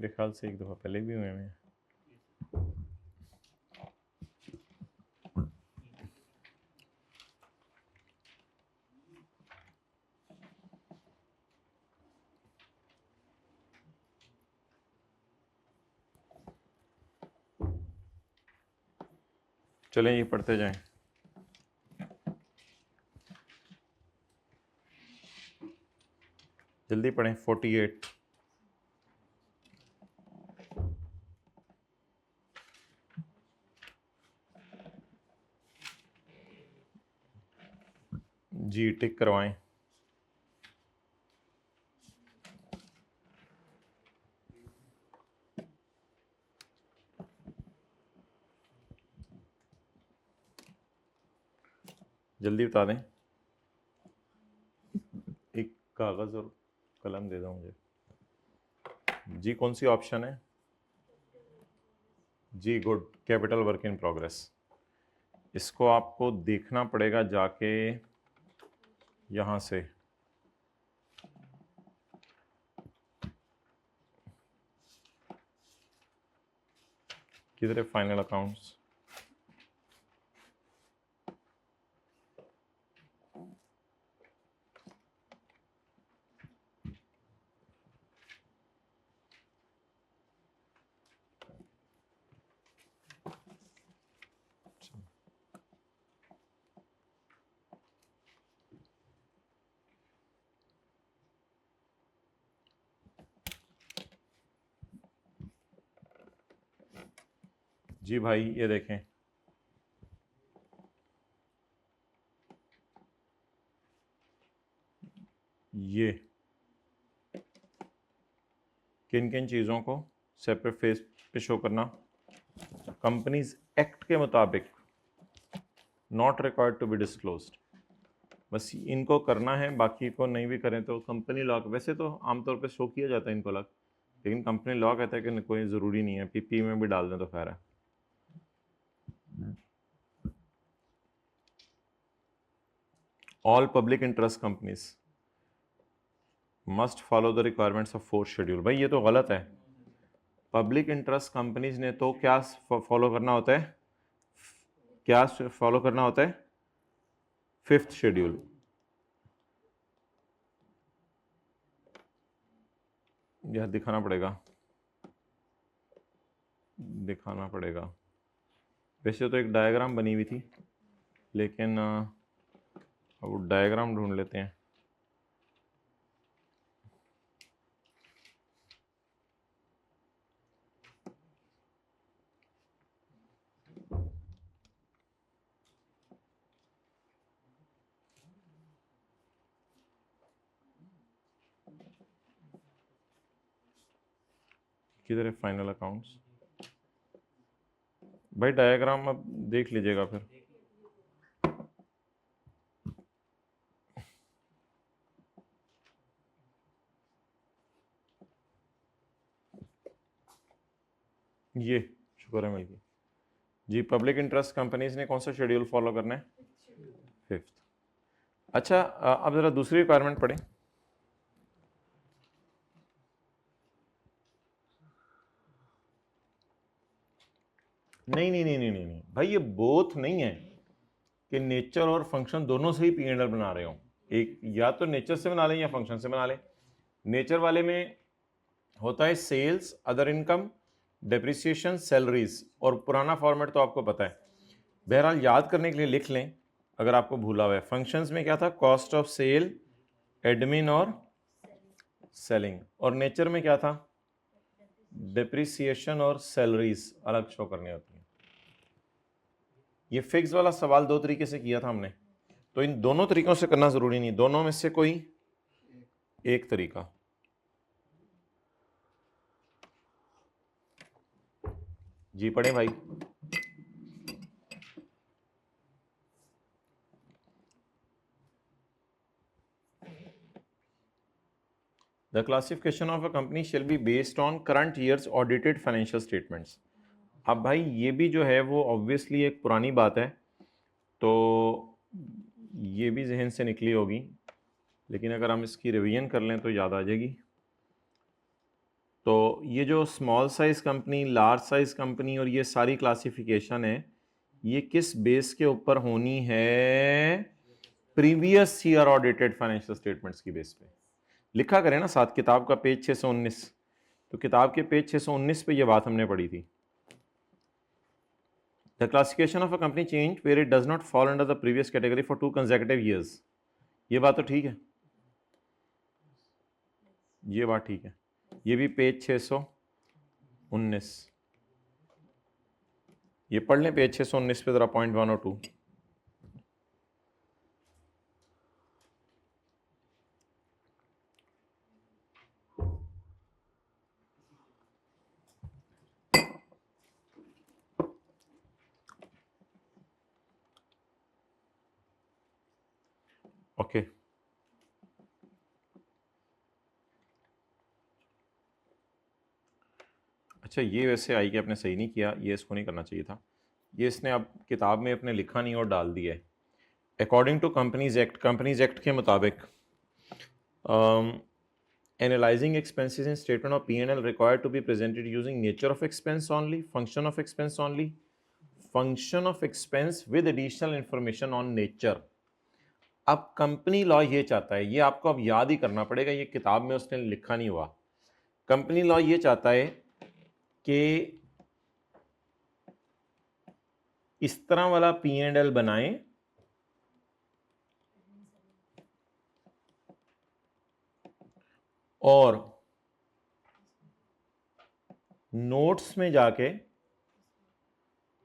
मेरे ख्याल से एक दफ़ा पहले भी हुए हैं। चलें ये पढ़ते जाएं। जल्दी पढ़ें। 48 जी टिक करवाएं। जल्दी बता दें। एक कागज़ और कलम दे दो मुझे। जी कौन सी ऑप्शन है? जी good, capital work in progress. इसको आपको देखना पड़ेगा जाके यहाँ से। किधर है फाइनल अकाउंट्स? जी भाई ये देखें, ये किन किन चीज़ों को सेपरेट फेस पे शो करना? कंपनीज एक्ट के मुताबिक not required to be disclosed. बस इनको करना है, बाकी को नहीं भी करें तो कंपनी लॉ, वैसे तो आमतौर पे शो किया जाता है इनको अलग, लेकिन कंपनी लॉ कहता है कि कोई ज़रूरी नहीं है, पीपी में भी डाल दें तो खैर है। All public interest companies must follow the requirements of fourth schedule. भाई ये तो गलत है। पब्लिक इंटरेस्ट कंपनीज ने तो क्या फॉलो करना होता है? क्या फॉलो करना होता है? Fifth schedule. यह दिखाना पड़ेगा, दिखाना पड़ेगा। वैसे तो एक डायग्राम बनी हुई थी, लेकिन अब डायग्राम ढूंढ लेते हैं। किधर है फाइनल अकाउंट्स? भाई डायग्राम अब देख लीजिएगा फिर। ये शुक्र है मिल गई जी। पब्लिक इंटरेस्ट कंपनीज ने कौन सा शेड्यूल फॉलो करना है? फिफ्थ। अच्छा अब जरा दूसरी रिक्वायरमेंट पढ़ें। नहीं नहीं नहीं नहीं नहीं नहीं भाई, ये बोथ नहीं है कि नेचर और फंक्शन दोनों से ही पी&एल बना रहे हो। एक या तो नेचर से बना लें या फंक्शन से बना लें। नेचर वाले में होता है sales, other income, depreciation, salaries, और पुराना फॉर्मेट तो आपको पता है। बहरहाल याद करने के लिए लिख लें अगर आपको भूला हुआ है। फंक्शंस में क्या था? कॉस्ट ऑफ सेल, एडमिन और सेलिंग। और नेचर में क्या था? डेप्रिसिएशन और सैलरीज अलग शो करनी होती है। ये फिक्स वाला सवाल दो तरीके से किया था हमने, तो इन दोनों तरीकों से करना जरूरी नहीं, दोनों में से कोई एक तरीका। जी पढ़े भाई। The classification of a company shall be based on current years audited financial statements. अब भाई ये भी जो है वो ऑब्वियसली एक पुरानी बात है, तो ये भी जहन से निकली होगी, लेकिन अगर हम इसकी रिवीजन कर लें तो याद आ जाएगी। तो ये जो small size company, large size company और ये सारी क्लासिफिकेशन है, ये किस बेस के ऊपर होनी है? Previous year audited financial statements की बेस पे। लिखा करें ना साथ, किताब का पेज 619, तो किताब के पेज 619 पे ये बात हमने पढ़ी थी। The classification of a company change where it does not fall under the previous category for 2 consecutive years. ये बात तो ठीक है, ये बात ठीक है। ये भी पेज 619, ये पढ़ लें पेज 619 पे जरा पॉइंट 1 और 2। ओके, अच्छा ये वैसे आई कि आपने सही नहीं किया, ये इसको नहीं करना चाहिए था, ये इसने अब किताब में अपने लिखा नहीं और डाल दिया है। According to companies act, companies act के मुताबिक analysing expenses in statement of P&L required to be presented using nature of expense only, function of expense only, function of expense with additional information on nature. अब company law ये चाहता है, ये आपको अब याद ही करना पड़ेगा, ये किताब में उसने लिखा नहीं हुआ। कंपनी लॉ ये चाहता है कि इस तरह वाला P&L बनाएं और नोट्स में जाके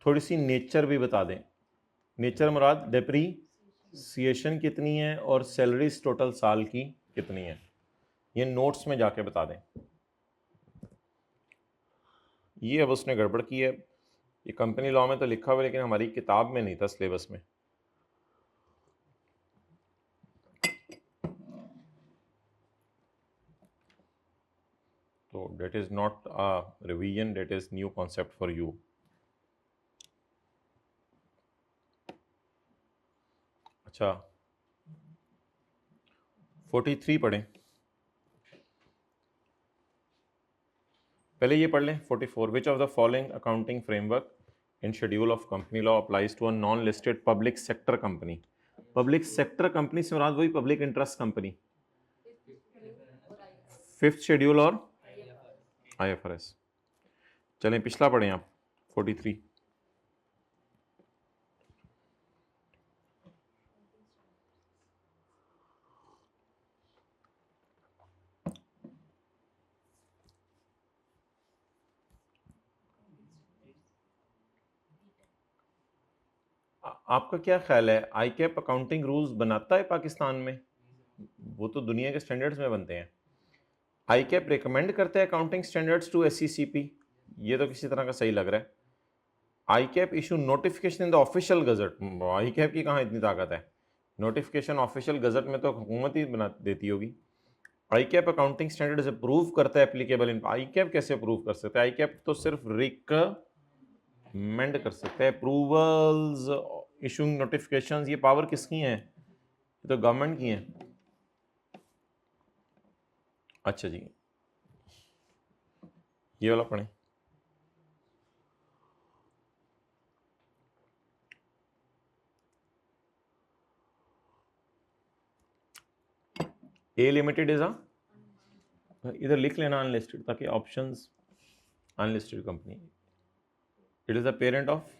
थोड़ी सी नेचर भी बता दें। नेचर मुराद डेप्रीसिएशन कितनी है और सैलरीज टोटल साल की कितनी है, ये नोट्स में जाके बता दें। ये अब उसने गड़बड़ की है, ये कंपनी लॉ में तो लिखा हुआ है लेकिन हमारी किताब में नहीं था, सिलेबस में। तो that is not a revision, that is new concept for you. अच्छा 43 पढ़ें, पहले ये पढ़ लें 44। Which of the following accounting framework in schedule of company law applies to a non listed public sector company. Public sector company से मुराद वही public interest company, 5th schedule और IFRS। चलें पिछला पढ़ें आप 43। आपका क्या ख्याल है, ICAP अकाउंटिंग रूल्स बनाता है पाकिस्तान में? वो तो दुनिया के स्टैंडर्ड्स में बनते हैं। ICAP रिकमेंड करते हैं अकाउंटिंग स्टैंडर्ड्स टू SECP, ये तो किसी तरह का सही लग रहा है। ICAP issue notification in the official gazette, ICAP की कहाँ इतनी ताकत है, नोटिफिकेशन ऑफिशियल गजट में तो हुकूमत ही बना देती होगी। ICAP अकाउंटिंग स्टैंडर्ड्स अप्रूव करता है एप्लीकेबल इन, ICAP कैसे अप्रूव कर सकता है? ICAP तो सिर्फ रिकमेंड कर सकता है, अप्रूवल्स इशूइंग नोटिफिकेशंस ये पावर किसकी है? ये तो गवर्नमेंट की है। अच्छा जी, ये वाला पढ़ें। A लिमिटेड इज अ, इधर लिख लेना अनलिस्टेड ताकि options, unlisted company, it is the parent of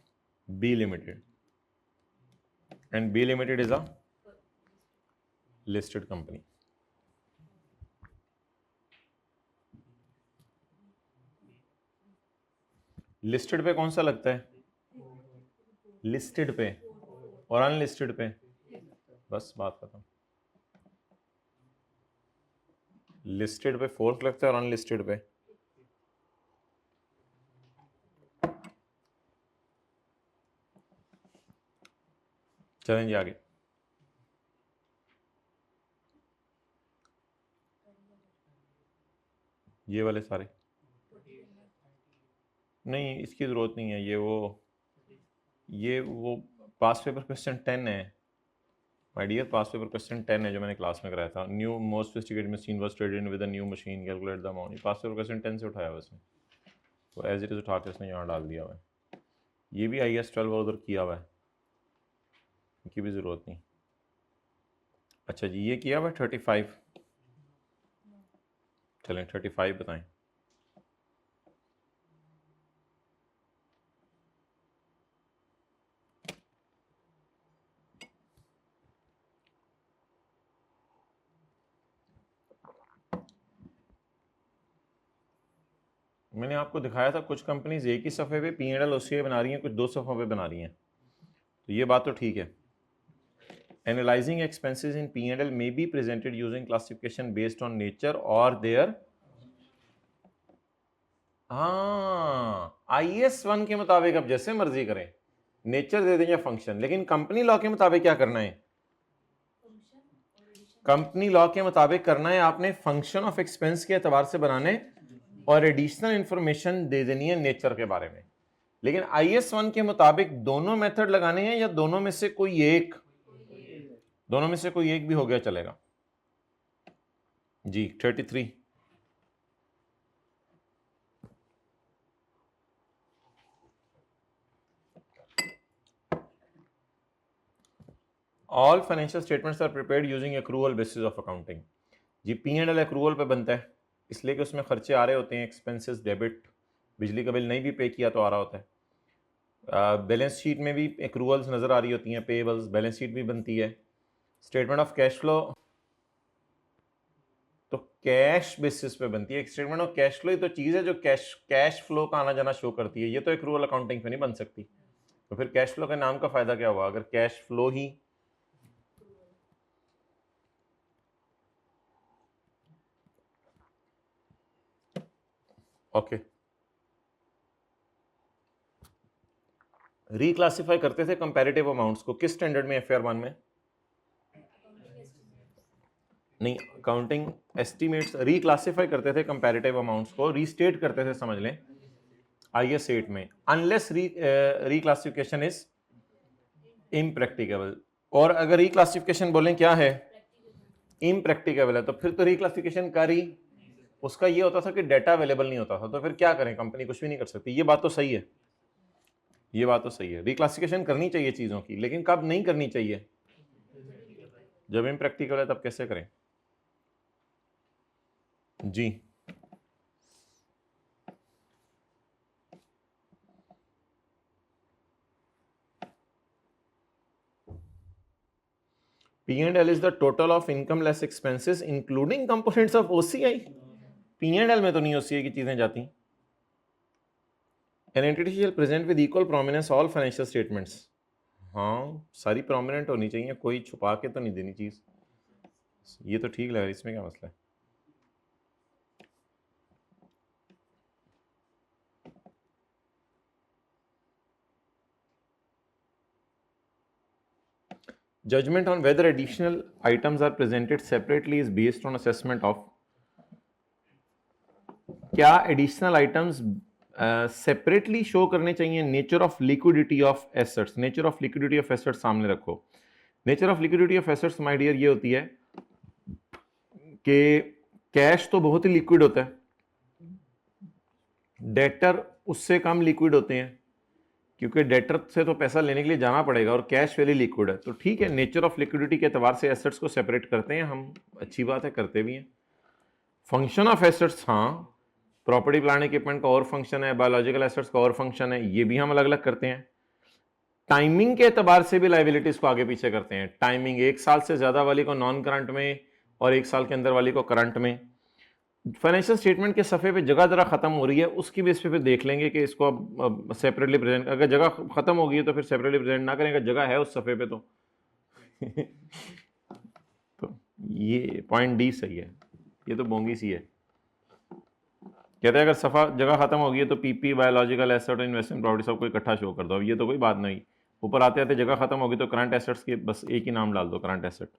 B limited and B limited is a listed company. Listed पे कौन सा लगता है? लिस्टेड पे और अनलिस्टेड पे, बस बात खत्म। लिस्टेड पे 4th लगता है और अनलिस्टेड पे चलेंगे आगे। ये वाले सारे नहीं, इसकी ज़रूरत नहीं है, ये वो पास पेपर क्वेश्चन 10 है, my dear, past paper question 10 है जो मैंने क्लास में कराया था। New most sophisticated machine was traded in with a new machine, calculate the amount. Past paper question 10 से उठाया हुआ इसने, तो एज इट इज उठा के उसने यहाँ डाल दिया हुआ है। ये भी IS 12 उधर किया हुआ है, इनकी भी ज़रूरत नहीं। अच्छा जी, ये किया हुआ है 35। चलें 35 बताएं। मैंने आपको दिखाया था कुछ कंपनीज एक ही सफ़े पे P&L OCI बना रही हैं, कुछ 2 सफ़ों पे बना रही हैं, तो ये बात तो ठीक है। Analysing expenses in P&L may be presented using classification based on nature or their, हाँ IS 1 के मुताबिक अब जैसे मर्जी करें, नेचर दे दें या फंक्शन, लेकिन कंपनी लॉ के मुताबिक क्या करना है? कंपनी लॉ के मुताबिक करना है आपने फंक्शन ऑफ एक्सपेंस के एतबार से बनाने और एडिशनल इंफॉर्मेशन दे देनी है नेचर के बारे में। लेकिन IS 1 के मुताबिक दोनों मेथड लगाने हैं या दोनों में से कोई एक? दोनों में से कोई एक भी हो गया चलेगा जी। 33, all financial statements are prepared using accrual basis of accounting. जी P&L एक्रूअल पे बनता है, इसलिए कि उसमें खर्चे आ रहे होते हैं, एक्सपेंसेस डेबिट, बिजली का बिल नहीं भी पे किया तो आ रहा होता है। बैलेंस शीट में भी एक्रूअल्स नज़र आ रही होती हैं, पेबल्स, बैलेंस शीट भी बनती है। स्टेटमेंट ऑफ कैश फ्लो तो कैश बेसिस पे बनती है। स्टेटमेंट ऑफ कैश फ्लो ही तो चीज़ है जो कैश फ्लो का आना जाना शो करती है, ये तो एक्रूअल अकाउंटिंग पे नहीं बन सकती। तो फिर कैश फ्लो के नाम का फ़ायदा क्या हुआ अगर कैश फ्लो ही, ओके। रिक्लासिफाई करते थे कंपैरेटिव अमाउंट्स को किस स्टैंडर्ड में? FR 1 में नहीं, अकाउंटिंग एस्टिमेट्स रिक्लासिफाई करते थे कंपैरेटिव अमाउंट्स को, रीस्टेट करते थे समझ लें IS 8 में, अनलेस रिक्लासिफिकेशन इज इम्प्रैक्टिकेबल। और अगर रिक्लासिफिकेशन बोलें क्या है? इम्प्रैक्टिकेबल है, तो फिर तो रिक्लासिफिकेशन कर ही, उसका ये होता था कि डाटा अवेलेबल नहीं होता था, तो फिर क्या करें, कंपनी कुछ भी नहीं कर सकती। ये बात तो सही है, ये बात तो सही है, रिक्लासिफिकेशन करनी चाहिए चीज़ों की, लेकिन कब नहीं करनी चाहिए? जब इम्प्रैक्टिकल है तब कैसे करें जी। P&L is the total of income less expenses including components of OCI। P&L में तो नहीं OCI की चीजें जाती। An entity shall present with equal prominence all financial statements। हाँ सारी प्रोमिनेंट होनी चाहिए, कोई छुपा के तो नहीं देनी चीज। ये तो ठीक लग रहा है, इसमें क्या मसला है? Judgment on whether additional items are presented separately is based on assessment of, क्या एडिशनल आइटम्स सेपरेटली शो करने चाहिए? Nature of liquidity of assets, nature of liquidity of assets सामने रखो। Nature of liquidity of assets my dear ये होती है कि cash तो बहुत ही लिक्विड होता है, डेटर उससे कम लिक्विड होते हैं, क्योंकि डेटर से तो पैसा लेने के लिए जाना पड़ेगा और कैश वेरी लिक्विड है। तो ठीक है, नेचर ऑफ लिक्विडिटी के एतबार से एसेट्स को सेपरेट करते हैं हम, अच्छी बात है, करते भी हैं। फंक्शन ऑफ एसेट्स, हाँ प्रॉपर्टी प्लांट इक्विपमेंट का और फंक्शन है, बायोलॉजिकल एसेट्स का और फंक्शन है, ये भी हम अलग अलग करते हैं। टाइमिंग के एतबार से भी लाइबिलिटीज को आगे पीछे करते हैं। टाइमिंग 1 साल से ज्यादा वाली को नॉन करंट में और 1 साल के अंदर वाली को करंट में। फाइनेंशियल स्टेटमेंट के सफ़े पे जगह जरा खत्म हो रही है, उसकी बेस पे फिर देख लेंगे कि इसको अब सेपरेटली प्रेजेंट, अगर जगह खत्म हो गई है तो फिर सेपरेटली प्रेजेंट ना करेंगे, जगह है उस सफ़े पे तो तो ये पॉइंट डी सही है, ये तो बोंगी सी है। कहते हैं अगर सफ़ा जगह खत्म हो गई है तो PP, biological asset, investment property सबको इकट्ठा शो कर दो। अब ये तो कोई बात नहीं, ऊपर आते आते जगह खत्म होगी तो करंट एसेट्स के बस एक ही नाम डाल दो, करंट एसेट।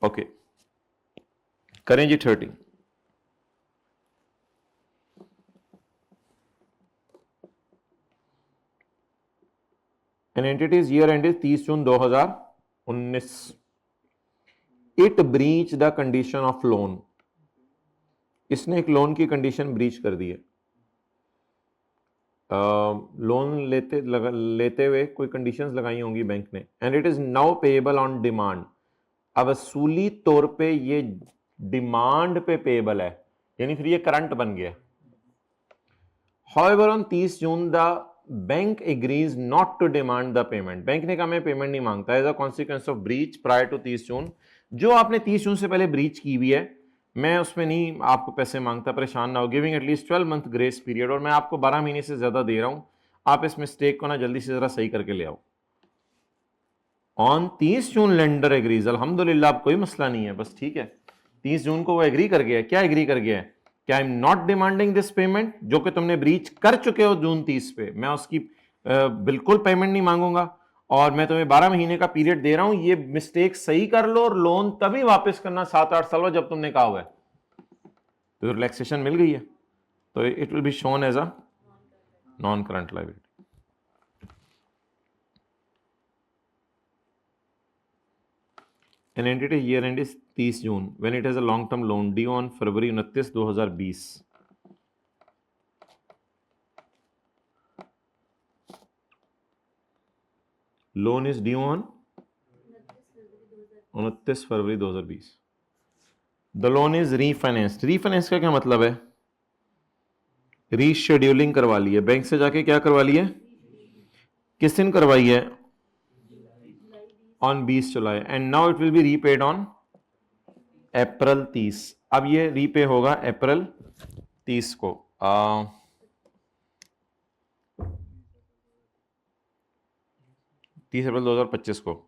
ओके करें जी 30। An entities year end is 30 June 2000 19 it breach the condition of loan, इसने एक लोन की कंडीशन ब्रीच कर दी है। लोन लेते हुए कोई कंडीशंस लगाई होंगी बैंक ने, and it is now payable on demand, अब असूली तौर पे ये डिमांड पे पेएबल है, यानी फिर ये करंट बन गया। However, on 30 June the bank agrees not to demand the payment, bank ने कहा मैं पेमेंट नहीं मांगता as a consequence of breach prior to 30 June, जो आपने 30 जून से पहले ब्रीच की हुई है मैं उसमें नहीं आपको पैसे मांगता, परेशान ना हो, giving at least 12 month grace period, और मैं आपको 12 महीने से ज्यादा दे रहा हूं, आप इस मिस्टेक को ना जल्दी से जरा सही करके ले आओ। ऑन 30 जून लेंडर एग्रीज, अल्हम्दुलिल्लाह अब कोई मसला नहीं है, बस ठीक है 30 जून को वो एग्री कर गया। क्या एग्री कर गया है? कि I am not demanding this payment, जो कि तुमने ब्रीच कर चुके हो जून 30 पे, मैं उसकी बिल्कुल पेमेंट नहीं मांगूंगा, और मैं तुम्हें 12 महीने का पीरियड दे रहा हूं, ये मिस्टेक सही कर लो और लोन तभी वापस करना 7-8 साल बाद जब तुमने कहा हुआ है। तो रिलैक्सेशन मिल गई है, तो it will be shown as a non current liability. An entity year end is 30 June when it has a long term loan due on February 29, 2020। Loan is due on 29 February 2020। The loan is refinanced, refinance का क्या मतलब है? Rescheduling करवा ली है, bank से जाके क्या करवा ली है? किस दिन करवाई है? On 20 July, and now it will be repaid on April 30। अब ये रीपे होगा अप्रैल 30 को, 30 अप्रैल 2025 को।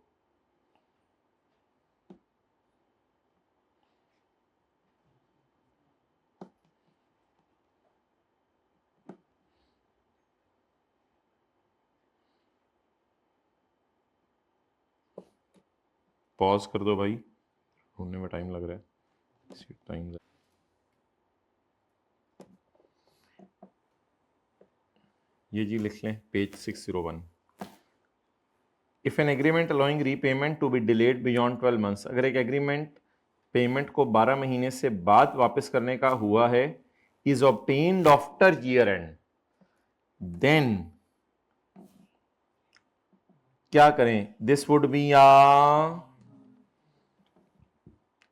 पॉज कर दो भाई, होने में टाइम लग रहा है, टाइम ये जी लिख लें page 601। If an agreement allowing repayment to be delayed beyond 12 months, अगर एक एग्रीमेंट पेमेंट को 12 महीने से बाद वापस करने का हुआ है, is obtained after year end, then क्या करें? दिस वुड बी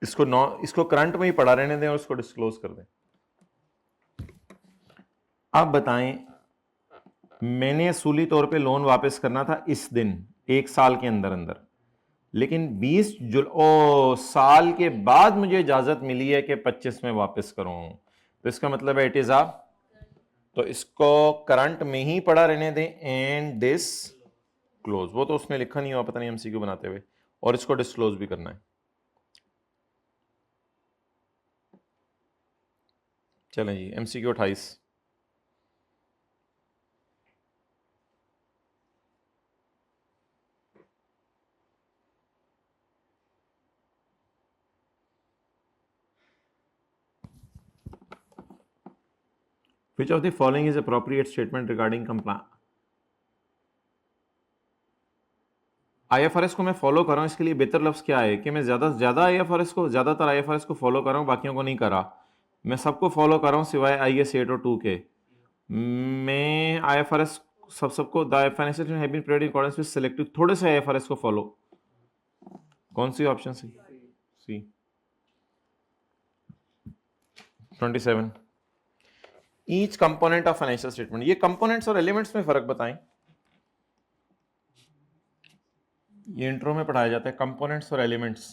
इसको करंट में ही पड़ा रहने दें और इसको डिस्क्लोज कर दें। अब बताएं, मैंने असूली तौर पे लोन वापस करना था इस दिन, 1 साल के अंदर अंदर, लेकिन 20 साल के बाद मुझे इजाजत मिली है कि 25 में वापस करूं, तो इसका मतलब है इट इज तो इसको करंट में ही पड़ा रहने दें एंड दिस क्लोज, वो तो उसने लिखा नहीं हुआ, पता नहीं एमसीक्यू बनाते हुए, और इसको डिस्क्लोज भी करना है। चलें जी, MCQ 28। Which of the following is appropriate statement regarding compliance? IFRS को मैं फॉलो कर रहा हूं, इसके लिए बेहतर लफ्ज क्या है कि मैं ज्यादातर IFRS को फॉलो कर रहा हूं, बाकियों को नहीं कर रहा। मैं सबको फॉलो कर रहा हूं सिवाय IAS 8 और 2 के। मैं IFRS सबको the financial have been prepared in accordance with selective, थोड़े से IFRS को फॉलो। कौन सी option C 27। Each component of financial statement, ये कंपोनेंट्स और एलिमेंट्स में फर्क बताएं। ये इंट्रो में पढ़ाया जाता है, कंपोनेंट्स और elements.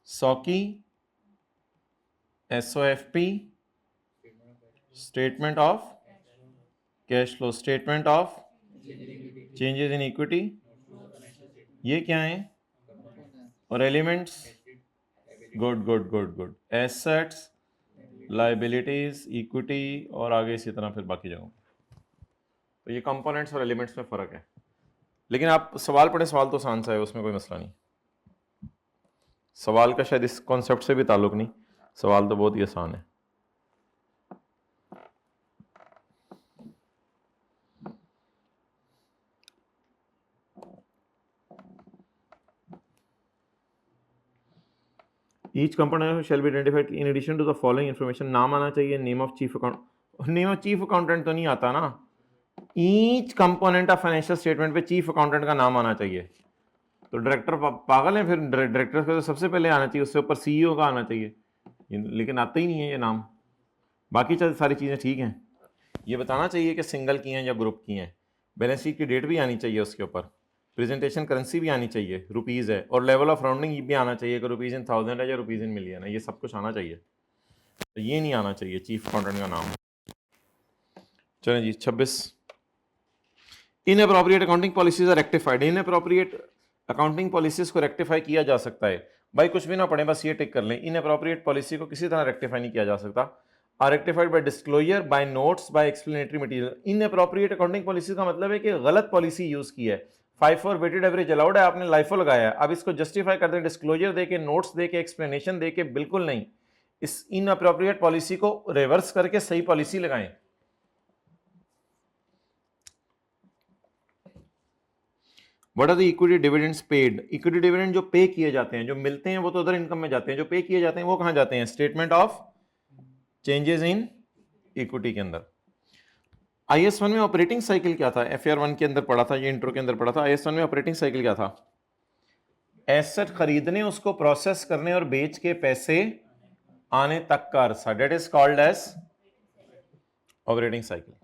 SOCI, SOFP, statement of cash flow, statement of changes in equity, ये क्या है? और elements, good good good good, assets, liabilities, equity, और आगे इसी तरह फिर बाकी जगहों। तो ये कंपोनेंट्स और एलिमेंट्स में फर्क है, लेकिन आप सवाल पढ़े, सवाल तो आसान सा है, उसमें कोई मसला नहीं। सवाल का शायद इस कॉन्सेप्ट से भी ताल्लुक नहीं, सवाल तो बहुत ही आसान है। Each component shall be identified in addition to the following information, नाम आना चाहिए, name of chief account, name of chief accountant तो नहीं आता ना, each component of financial statement पे चीफ अकाउंटेंट का नाम आना चाहिए। तो डायरेक्टर पागल है, फिर डायरेक्टर का तो सबसे पहले आना चाहिए, उससे ऊपर सीईओ का आना चाहिए, लेकिन आता ही नहीं है ये नाम। बाकी सारी चीज़ें ठीक हैं, ये बताना चाहिए कि सिंगल की हैं या ग्रुप की हैं, बैलेंस शीट की डेट भी आनी चाहिए उसके ऊपर, प्रेजेंटेशन करेंसी भी आनी चाहिए, रुपीज़ है, और लेवल ऑफ राउंडिंग भी आना चाहिए कि रुपीज़ इन 1000 है या रुपीज़ इन मिलियन है, ये सब कुछ आना चाहिए। तो ये नहीं आना चाहिए चीफ अकाउंटेंट का नाम। चलें जी 26, inappropriate accounting policies are rectified. Inappropriate accounting policies को रेक्टिफाई किया जा सकता है, भाई कुछ भी ना पढ़े, बस ये टिक कर लें, इनअप्रोप्रिएट पॉलिसी को किसी तरह रेक्टिफाई नहीं किया जा सकता। Are rectified by disclosure, by notes, by explanatory material. Inappropriate accounting policy का मतलब है कि गलत पॉलिसी यूज की है। 5 वेटेड एवरेज अलाउड है, आपने लाइफो लगाया है, अब इसको जस्टिफाई कर दें डिस्क्लोजर देके, नोट्स देके, एक्सप्लेनेशन देके, बिल्कुल नहीं। इस इनअप्रोप्रिएट पॉलिसी को रिवर्स करके सही पॉलिसी लगाएं। What are the equity dividends paid. Equity dividend जो पे किए जाते हैं, जो मिलते हैं वो तो अदर इनकम में जाते हैं, जो पे किए जाते हैं वो कहां जाते हैं, statement of changes in equity के अंदर। IS 1 में ऑपरेटिंग साइकिल क्या था, FR 1 के अंदर पढ़ा था, ये इंट्रो के अंदर पढ़ा था। IS 1 में ऑपरेटिंग साइकिल क्या था, एसेट खरीदने, उसको प्रोसेस करने और बेच के पैसे आने तक का अरसा, that is called as operating cycle.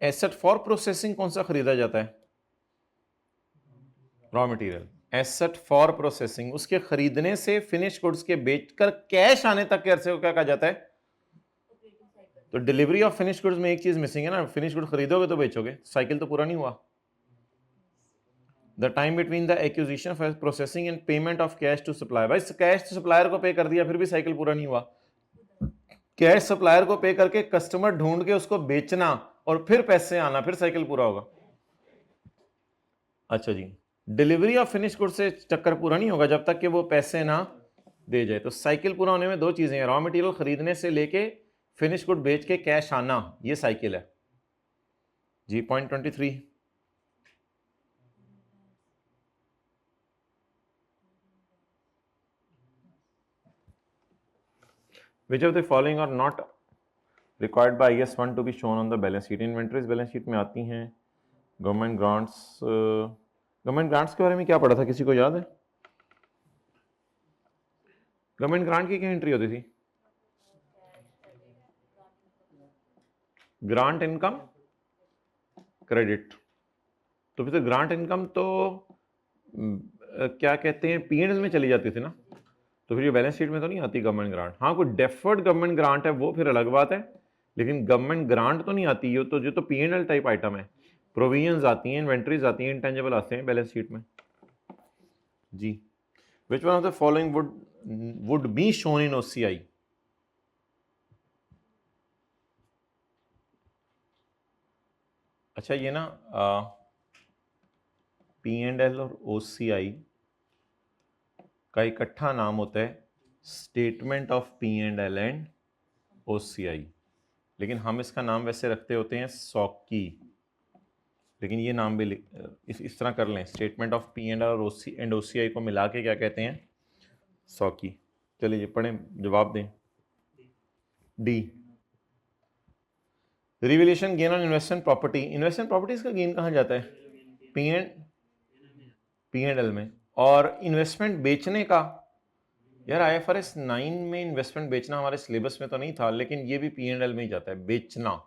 Asset for processing कौन सा खरीदा जाता है, raw material. Asset for processing, उसके खरीदने से फिनिश गुड्स के बेचकर कैश आने तक के अरसे को क्या कहा जाता है, तो डिलीवरी ऑफ फिनिश गुड्स में एक चीज मिसिंग है ना, फिनिश गुड खरीदोगे तो बेचोगे, साइकिल तो पूरा नहीं हुआ। The time between the acquisition of processing and payment of cash to supplier, भाई कैश सप्लायर को पे कर दिया फिर भी साइकिल पूरा नहीं हुआ। कैश सप्लायर को पे करके कस्टमर ढूंढ के उसको बेचना और फिर पैसे आना, फिर साइकिल पूरा होगा। अच्छा जी, डिलीवरी ऑफ फिनिश गुड से चक्कर पूरा नहीं होगा जब तक कि वो पैसे ना दे जाए। तो साइकिल पूरा होने में दो चीजें हैं, रॉ मटेरियल खरीदने से लेके फिनिश गुड बेच के कैश आना, ये साइकिल है जी। Point 23, which of the following are not required by IS 1 to be shown on the balance sheet। Inventories balance sheet में आती हैं। गवर्नमेंट ग्रांट्स, गवर्नमेंट ग्रांट्स के बारे में क्या पढ़ा था, किसी को याद है, गवर्नमेंट ग्रांट की क्या एंट्री होती थी, ग्रांट इनकम क्रेडिट। तो फिर ग्रांट इनकम तो क्या कहते हैं P&L में चली जाती थी ना, तो फिर ये बैलेंस शीट में तो नहीं आती गवर्नमेंट ग्रांट। हाँ कोई डेफर्ड गवर्नमेंट ग्रांट है वो फिर अलग बात है, लेकिन गवर्नमेंट ग्रांट तो नहीं आती, ये तो जो तो P&L टाइप आइटम है। प्रोविजंस आती हैं, इन्वेंट्रीज आती हैं, इंटेंजिबल आते हैं बैलेंस शीट में जी। Which one of the following would be shown in OCI। अच्छा ये ना P&L और OCI का इकट्ठा नाम होता है statement of P&L and OCI, लेकिन हम इसका नाम वैसे रखते होते हैं सॉकी, लेकिन ये नाम भी इस तरह कर लें, स्टेटमेंट ऑफ P&L और OCI को मिला के क्या कहते हैं, सॉकी। चलिए जी पढ़ें, जवाब दें। D, revaluation gain on investment property. Investment properties का गेन कहाँ जाता है, P&L में। और इन्वेस्टमेंट बेचने का, यार IFRS 9 में इन्वेस्टमेंट बेचना हमारे सिलेबस में तो नहीं था, लेकिन ये भी P&L में ही जाता है बेचना,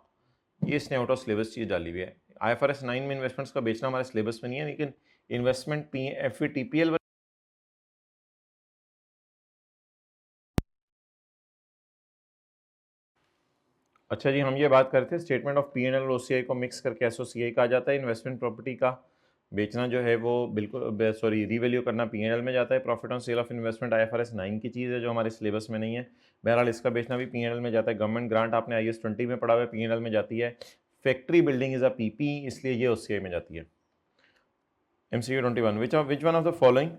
ये इसने आउट ऑफ सिलेबस चीज डाली हुई है। IFRS 9 में इन्वेस्टमेंट्स का बेचना हमारे सिलेबस में नहीं है, लेकिन इन्वेस्टमेंट FVTPL। अच्छा जी, हम ये बात करते हैं स्टेटमेंट ऑफ P&L और OCI को मिक्स करके SOCI कहा जाता है। इन्वेस्टमेंट प्रॉपर्टी का बेचना जो है वो बिल्कुल सॉरी रीवैल्यू करना P&L में जाता है। Profit on sale of investment IFRS 9 की चीज़ है जो हमारे सिलेबस में नहीं है, बहरहाल इसका बेचना भी P&L में जाता है। गवर्नमेंट ग्रांट आपने IS 20 में पढ़ा हुआ है, P&L में जाती है। Factory building is a PP, इसलिए ये OCI में जाती है। MCQ 21, which one of the following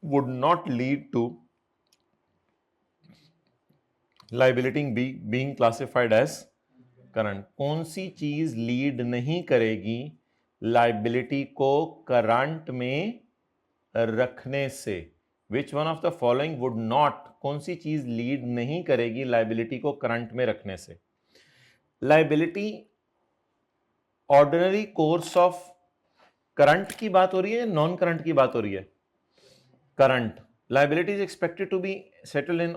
would not lead to liability being classified as current. कौन सी चीज लीड नहीं करेगी लाइबिलिटी को करंट में रखने से, विच one of the following would not, कौन सी चीज लीड नहीं करेगी लाइबिलिटी को करंट में रखने से? Liability ordinary course of current की बात हो रही है या नॉन करंट की बात हो रही है? Current. Liability is expected to be settle in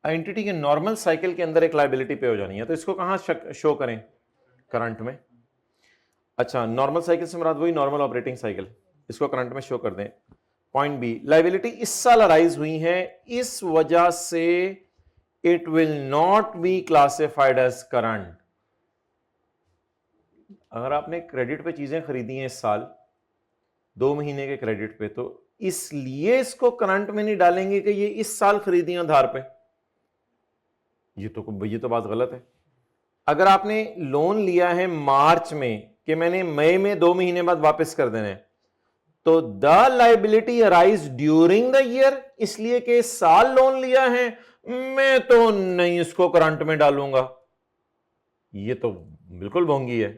entity के नॉर्मल साइकिल के अंदर एक लाइबिलिटी पे हो जानी है, तो इसको कहां शो करें? करंट में। अच्छा, नॉर्मल साइकिल से मुराद वही नॉर्मल ऑपरेटिंग साइकिल, इसको करंट में शो कर दें। पॉइंट बी, लाइबिलिटी इस साल अराइज हुई है, इस वजह से it will not be classified as current. अगर आपने क्रेडिट पे चीजें खरीदी हैं इस साल 2 महीने के क्रेडिट पे, तो इसलिए इसको करंट में नहीं डालेंगे कि ये इस साल खरीदी हैं उधार पे, ये तो बात गलत है। अगर आपने लोन लिया है मार्च में कि मैंने मई में 2 महीने बाद वापस कर देना है, तो the liability arise during the year, इसलिए कि साल लोन लिया है, मैं तो नहीं इसको करंट में डालूंगा, ये तो बिल्कुल भोंगी है।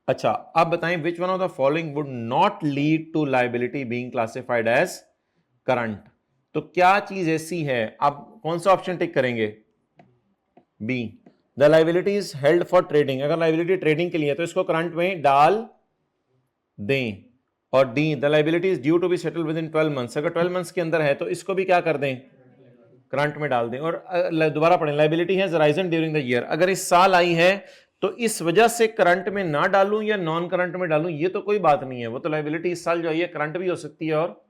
अच्छा, अब बताएं which one of the following would not lead to liability being classified as current? तो क्या चीज ऐसी है, आप कौन सा ऑप्शन टिक करेंगे? B, the liability is held for trading. अगर लाइबिलिटी ट्रेडिंग के लिए तो इसको करंट में डाल दें। और D, the liability is due to be settle within 12 months. अगर 12 मंथ्स के अंदर है तो इसको भी क्या कर दें? करंट में डाल दें। और दोबारा पढ़ें, liability has arisen during the year, अगर इस साल आई है तो इस वजह से करंट में ना डालूं या नॉन करंट में डालूं, ये तो कोई बात नहीं है, वो तो लाइबिलिटी इस साल जो आई है करंट भी हो सकती है और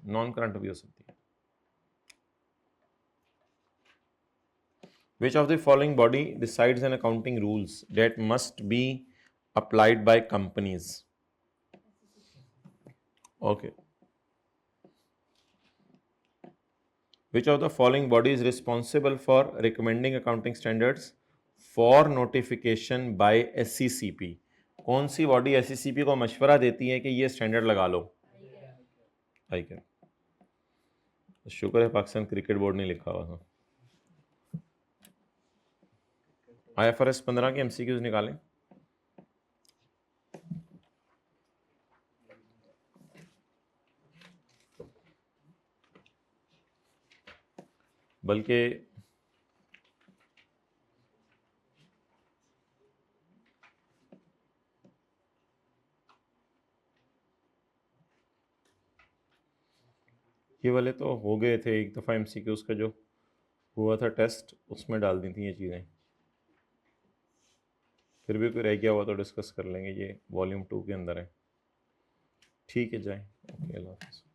नॉन करंट भी हो सकती है। Which of the following body decides an accounting rules that must be applied by companies? Okay. Which of the following body is responsible for recommending accounting standards for notification by SCCP? कौन सी body SCCP को मशवरा देती है कि ये standard लगा लो? ICAP। शुक्र है पाकिस्तान क्रिकेट बोर्ड नहीं लिखा हुआ था। IFRS 15 के MCQs निकालें। बल्कि ये वाले तो हो गए थे, एक दफ़ा MCQs का जो हुआ था टेस्ट, उसमें डाल दी थी ये चीज़ें। फिर भी कोई रह गया हुआ तो डिस्कस कर लेंगे, ये वॉल्यूम 2 के अंदर है। ठीक है, जाए। ओके, अल्लाह हाफ़िज़।